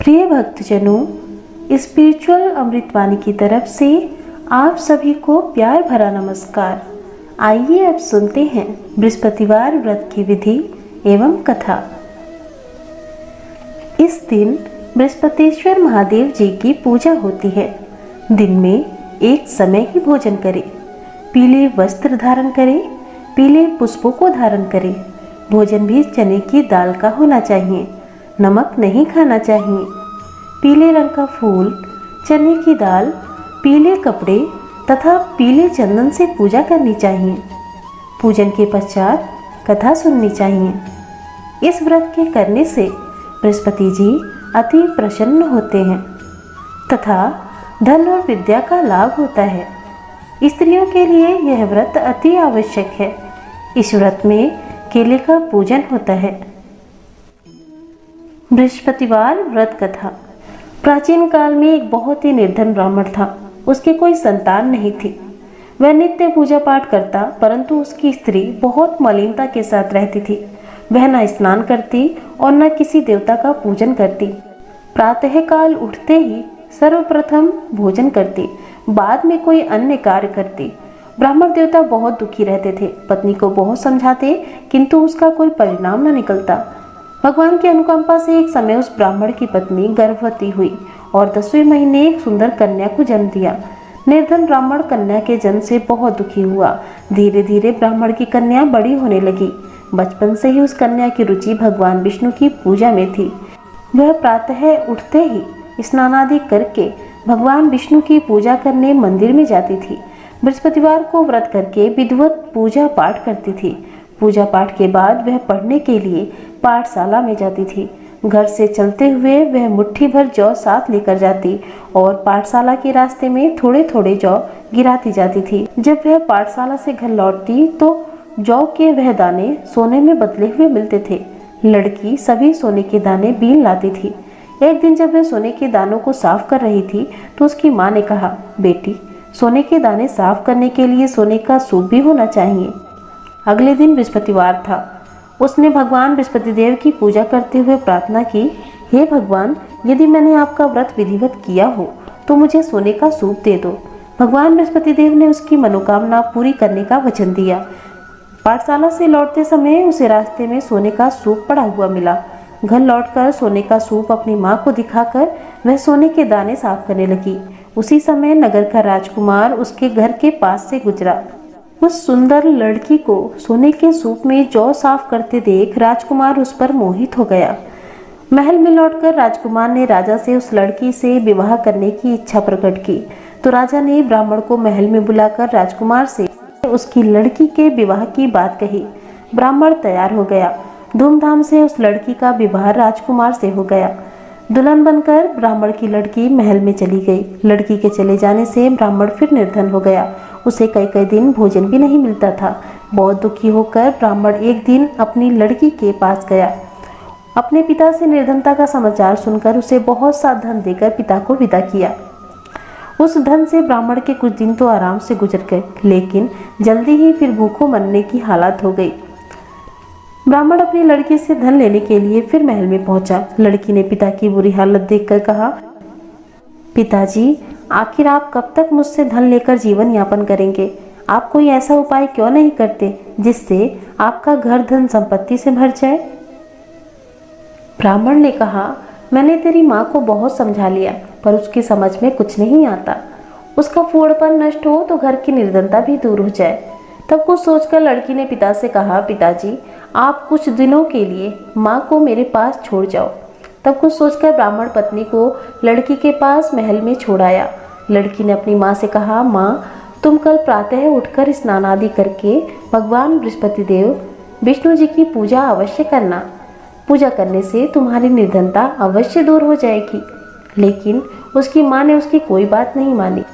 प्रिय भक्तजनों, स्पिरिचुअल अमृतवाणी की तरफ से आप सभी को प्यार भरा नमस्कार। आइए अब सुनते हैं बृहस्पतिवार व्रत की विधि एवं कथा। इस दिन बृहस्पतिश्वर महादेव जी की पूजा होती है। दिन में एक समय ही भोजन करें, पीले वस्त्र धारण करें, पीले पुष्पों को धारण करें। भोजन भी चने की दाल का होना चाहिए, नमक नहीं खाना चाहिए। पीले रंग का फूल, चने की दाल, पीले कपड़े तथा पीले चंदन से पूजा करनी चाहिए। पूजन के पश्चात कथा सुननी चाहिए। इस व्रत के करने से बृहस्पति जी अति प्रसन्न होते हैं तथा धन और विद्या का लाभ होता है। स्त्रियों के लिए यह व्रत अति आवश्यक है। इस व्रत में केले का पूजन होता है। बृहस्पतिवार व्रत कथा। प्राचीन काल में एक बहुत ही निर्धन ब्राह्मण था। उसकी कोई संतान नहीं थी। वह नित्य पूजा पाठ करता, परंतु उसकी स्त्री बहुत मलिनता के साथ रहती थी। वह न स्नान करती और न किसी देवता का पूजन करती। प्रातः काल उठते ही सर्वप्रथम भोजन करती, बाद में कोई अन्य कार्य करती। ब्राह्मण देवता बहुत दुखी रहते थे। पत्नी को बहुत समझाते, किंतु उसका कोई परिणाम न निकलता। भगवान की अनुकंपा से एक समय उस ब्राह्मण की पत्नी गर्भवती हुई और 10वें महीने एक सुंदर कन्या को जन्म दिया। निर्धन ब्राह्मण कन्या के जन्म से बहुत दुखी हुआ। धीरे धीरे ब्राह्मण की कन्या बड़ी होने लगी। बचपन से ही उस कन्या की रुचि भगवान विष्णु की पूजा में थी। वह प्रातः उठते ही स्नान आदि करके भगवान विष्णु की पूजा करने मंदिर में जाती थी। बृहस्पतिवार को व्रत करके विधिवत पूजा पाठ करती थी। पूजा पाठ के बाद वह पढ़ने के लिए पाठशाला में जाती थी। घर से चलते हुए वह मुट्ठी भर जौ साथ लेकर जाती और पाठशाला के रास्ते में थोड़े थोड़े जौ गिराती जाती थी। जब वह पाठशाला से घर लौटती तो जौ के वह दाने सोने में बदले हुए मिलते थे। लड़की सभी सोने के दाने बीन लाती थी। एक दिन जब वह सोने के दानों को साफ कर रही थी तो उसकी माँ ने कहा, बेटी, सोने के दाने साफ करने के लिए सोने का सूप भी होना चाहिए। अगले दिन बृहस्पतिवार था। उसने भगवान बृहस्पति देव की पूजा करते हुए प्रार्थना की, हे भगवान, यदि मैंने आपका व्रत विधिवत किया हो तो मुझे सोने का सूप दे दो। भगवान बृहस्पति देव ने उसकी मनोकामना पूरी करने का वचन दिया। पाठशाला से लौटते समय उसे रास्ते में सोने का सूप पड़ा हुआ मिला। घर लौटकर सोने का सूप अपनी माँ को दिखाकर वह सोने के दाने साफ करने लगी। उसी समय नगर का राजकुमार उसके घर के पास से गुजरा। उस सुंदर लड़की को सोने के सूप में जौ साफ करते देख राजकुमार उस पर मोहित हो गया। महल में लौटकर राजकुमार ने राजा से उस लड़की से विवाह करने की इच्छा प्रकट की। तो राजा ने ब्राह्मण को महल में बुलाकर राजकुमार से उसकी लड़की के विवाह की बात कही। ब्राह्मण तैयार हो गया। धूमधाम से उस लड़की का विवाह राजकुमार से हो गया। दुल्हन बनकर ब्राह्मण की लड़की महल में चली गई। लड़की के चले जाने से ब्राह्मण फिर निर्धन हो गया। उसे कई कई दिन भोजन भी नहीं मिलता था। बहुत दुखी होकर ब्राह्मण एक दिन अपनी लड़की के पास गया। अपने पिता से निर्धनता का समाचार सुनकर उसे बहुत सा धन देकर पिता को विदा किया। उस धन से ब्राह्मण के कुछ दिन तो आराम से गुजर गए, लेकिन जल्दी ही फिर भूखों मरने की हालत हो गई। ब्राह्मण अपनी लड़की से धन लेने के लिए फिर महल में पहुंचा। लड़की ने पिता की बुरी हालत देखकर कहा, पिताजी, आखिर आप कब तक मुझसे धन लेकर जीवन यापन करेंगे? आप कोई ऐसा उपाय क्यों नहीं करते जिससे आपका घर धन संपत्ति से भर जाए? ब्राह्मण ने कहा, मैंने तेरी माँ को बहुत समझा लिया, पर उसकी समझ में कुछ नहीं आता। उसका फूहड़पन नष्ट हो तो घर की निर्धनता भी दूर हो जाए। तब कुछ सोचकर लड़की ने पिता से कहा, पिताजी, आप कुछ दिनों के लिए माँ को मेरे पास छोड़ जाओ। तब कुछ सोचकर ब्राह्मण पत्नी को लड़की के पास महल में छोड़ आया। लड़की ने अपनी माँ से कहा, माँ, तुम कल प्रातः उठकर स्नान आदि करके भगवान बृहस्पति देव विष्णु जी की पूजा अवश्य करना। पूजा करने से तुम्हारी निर्धनता अवश्य दूर हो जाएगी। लेकिन उसकी माँ ने उसकी कोई बात नहीं मानी।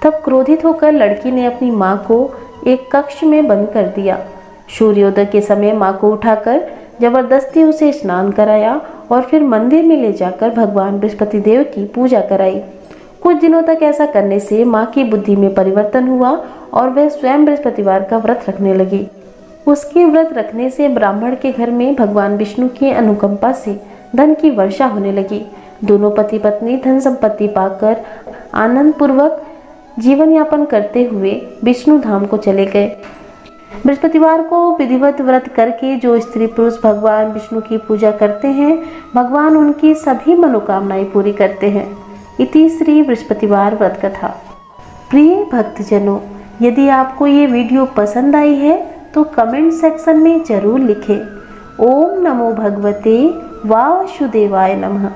तब क्रोधित होकर लड़की ने अपनी माँ को एक कक्ष में बंद कर दिया। सूर्योदय के समय माँ को उठाकर जबरदस्ती उसे स्नान कराया और फिर मंदिर में ले जाकर भगवान बृहस्पति देव की पूजा कराई। कुछ दिनों तक ऐसा करने से माँ की बुद्धि में परिवर्तन हुआ और वह स्वयं बृहस्पतिवार का व्रत रखने लगी। उसके व्रत रखने से ब्राह्मण के घर में भगवान विष्णु की अनुकंपा से धन की वर्षा होने लगी। दोनों पति पत्नी धन संपत्ति पाकर आनंद पूर्वक जीवन यापन करते हुए विष्णु धाम को चले गए। बृहस्पतिवार को विधिवत व्रत करके जो स्त्री पुरुष भगवान विष्णु की पूजा करते हैं, भगवान उनकी सभी मनोकामनाएं पूरी करते हैं। इति श्री बृहस्पतिवार व्रत कथा। प्रिय भक्तजनों, यदि आपको ये वीडियो पसंद आई है तो कमेंट सेक्शन में जरूर लिखें। ओम नमो भगवते वासुदेवाय नमः।